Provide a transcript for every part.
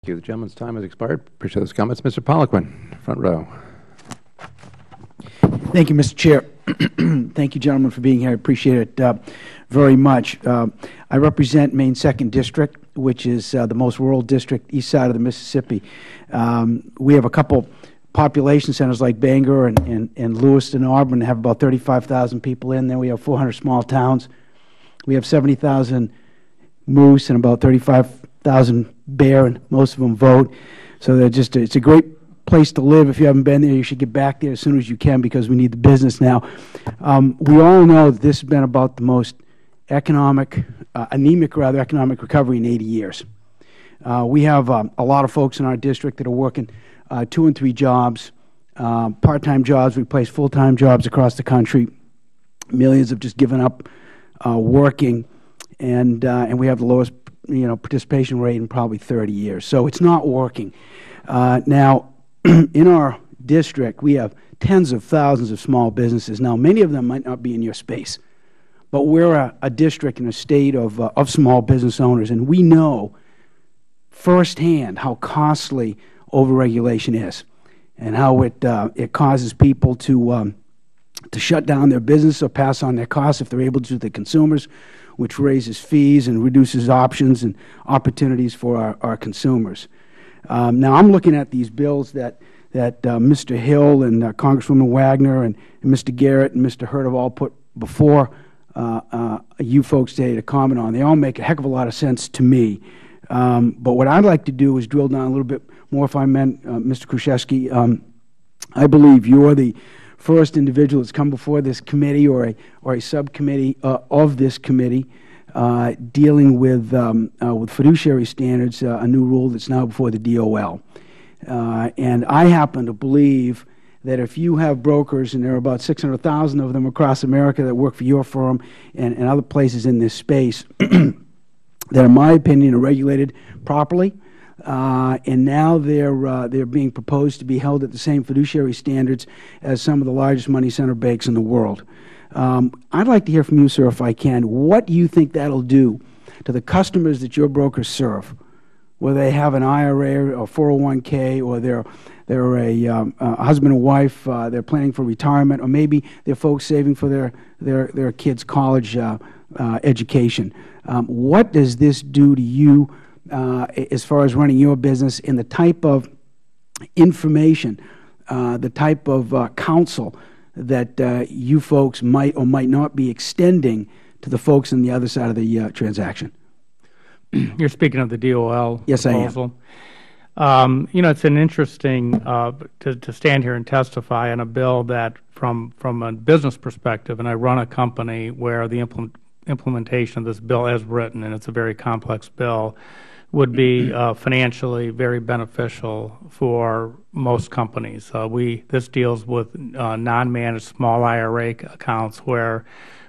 Thank you. The gentleman's time has expired. Appreciate those comments. Mr. Poliquin, front row. Thank you, Mr. Chair. Thank you, gentlemen, for being here. I appreciate it very much. I represent Maine 2nd District, which is the most rural district east side of the Mississippi. We have a couple population centers like Bangor and Lewiston, Auburn, have about 35,000 people in there. We have 400 small towns. We have 70,000 moose and about 35,000 bear, and most of them vote. So it's a great place to live. If you haven't been there, you should get back there as soon as you can because we need the business now. We all know that this has been about the most anemic economic recovery in 80 years. We have a lot of folks in our district that are working 2 and 3 jobs, part-time jobs, replace full-time jobs across the country. Millions have just given up working, and we have the lowest participation rate in probably 30 years. So it's not working. Now, in our district, we have tens of thousands of small businesses. Now, many of them might not be in your space, but we're a district and a state of small business owners, and we know firsthand how costly overregulation is and how it causes people to shut down their business or pass on their costs if they're able to the consumers, which raises fees and reduces options and opportunities for our consumers. Now, I'm looking at these bills that Mr. Hill and Congresswoman Wagner and Mr. Garrett and Mr. Hurd have all put before you folks today to comment on. They all make a heck of a lot of sense to me. But what I'd like to do is drill down a little bit more, if I meant, Mr. Kruszewski. I believe you're the first individual that's come before this committee or a subcommittee of this committee dealing with fiduciary standards, a new rule that's now before the DOL. And I happen to believe that if you have brokers, and there are about 600,000 of them across America that work for your firm and other places in this space, that, in my opinion, are regulated properly, and now they're being proposed to be held at the same fiduciary standards as some of the largest money center banks in the world. I'd like to hear from you, sir, if I can. What do you think that'll do to the customers that your brokers serve, whether they have an IRA or 401k, or they're a husband and wife, they're planning for retirement, or maybe they're folks saving for their kids' college education. What does this do to you as far as running your business, and the type of information, the type of counsel that you folks might or might not be extending to the folks on the other side of the transaction? You're speaking of the DOL Yes, proposal? I am. It's an interesting to stand here and testify on a bill that, from a business perspective, and I run a company where the implementation of this bill as written, and it's a very complex bill, would be financially very beneficial for most companies. This deals with non-managed small IRA accounts where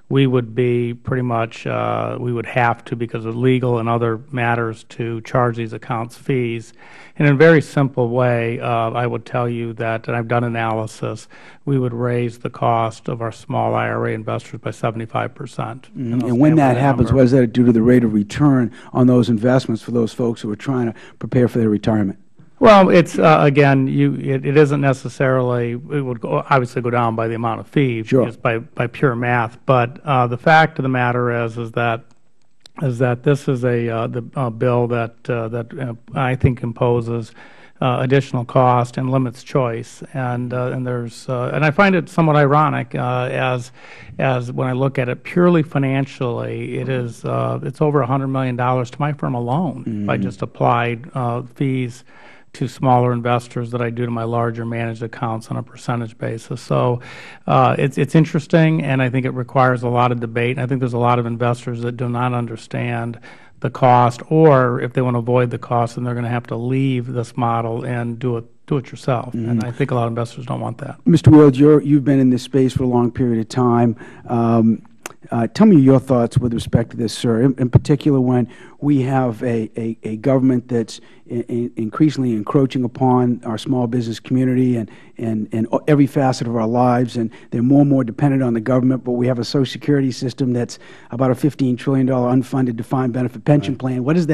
we would be pretty much, we would have to, because of legal and other matters, to charge these accounts fees. And in a very simple way, I would tell you that, and I've done analysis, we would raise the cost of our small IRA investors by 75%. And when that happens, what does that do to the rate of return on those investments for those folks who are trying to prepare for their retirement? Well, it's again, it isn't necessarily, it would obviously go down by the amount of fees, sure, just by pure math. But the fact of the matter is that this is a bill that I think imposes additional cost and limits choice, and I find it somewhat ironic as when I look at it purely financially, it's over $100 million to my firm alone if I just applied fees to smaller investors that I do to my larger managed accounts on a percentage basis. So it's interesting, and I think it requires a lot of debate. And I think there's a lot of investors that do not understand the cost, or if they want to avoid the cost, then they're going to have to leave this model and do it yourself. And I think a lot of investors don't want that. Mr. Wilds, you've been in this space for a long period of time. Tell me your thoughts with respect to this, sir, in particular when we have a government that's increasingly encroaching upon our small business community and every facet of our lives, and they're more and more dependent on the government, but we have a Social Security system that's about a $15 trillion unfunded defined benefit pension plan. What does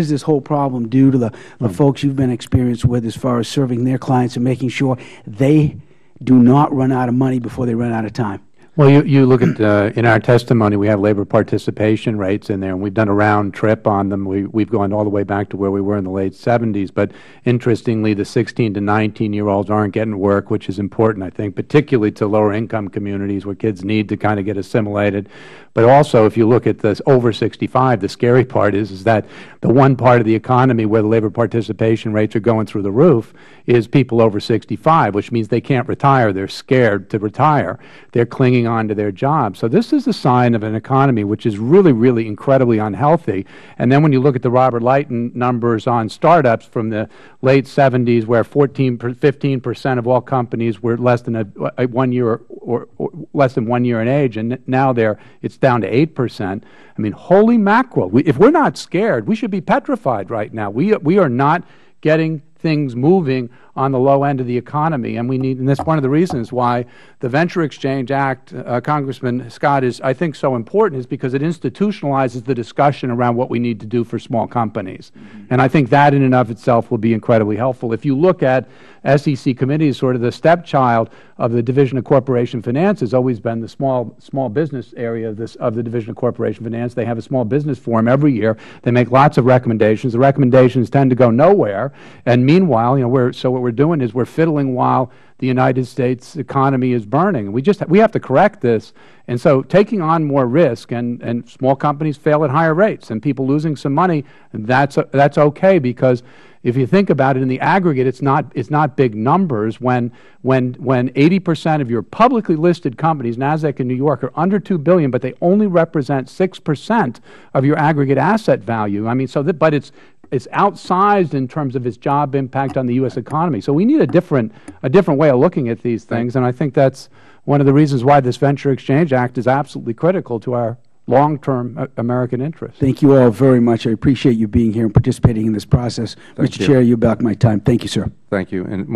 this whole problem do to the folks you've been experienced with as far as serving their clients and making sure they do not run out of money before they run out of time? Well, you look at, in our testimony, we have labor participation rates in there, and we've done a round trip on them. We've gone all the way back to where we were in the late 70s. But interestingly, the 16 to 19-year-olds aren't getting work, which is important, I think, particularly to lower-income communities where kids need to kind of get assimilated. But also, if you look at this over 65, the scary part is that the one part of the economy where the labor participation rates are going through the roof is people over 65, which means they can't retire. They're scared to retire. They're clinging on to their jobs. So this is a sign of an economy which is really, really incredibly unhealthy. And then when you look at the Robert Lighton numbers on startups from the late 70s, where 15% of all companies were less than a 1 year or less than 1 year in age, and now it's down to 8%. I mean, holy mackerel! If we're not scared, we should be petrified right now. We are not getting things moving on the low end of the economy, and and that's one of the reasons why the Venture Exchange Act, Congressman Scott, is, I think, so important, is because it institutionalizes the discussion around what we need to do for small companies. And I think that in and of itself will be incredibly helpful. If you look at SEC committees, sort of the stepchild of the Division of Corporation Finance has always been the small business area of the Division of Corporation Finance. They have a small business forum every year. They make lots of recommendations. The recommendations tend to go nowhere. And meanwhile, so what we're doing is we're fiddling while the United States economy is burning. We have to correct this. And so taking on more risk, and small companies fail at higher rates, and people losing some money, that's okay, because if you think about it, in the aggregate, it's not big numbers when 80% of your publicly listed companies, NASDAQ and New York, are under $2 billion, but they only represent 6% of your aggregate asset value. I mean, but it's outsized in terms of its job impact on the U.S. economy. So we need a different way of looking at these things, and I think that's one of the reasons why this Venture Exchange Act is absolutely critical to our long-term American interests. Thank you all very much. I appreciate you being here and participating in this process. Mr. Chair, you back my time. Thank you, sir. Thank you. And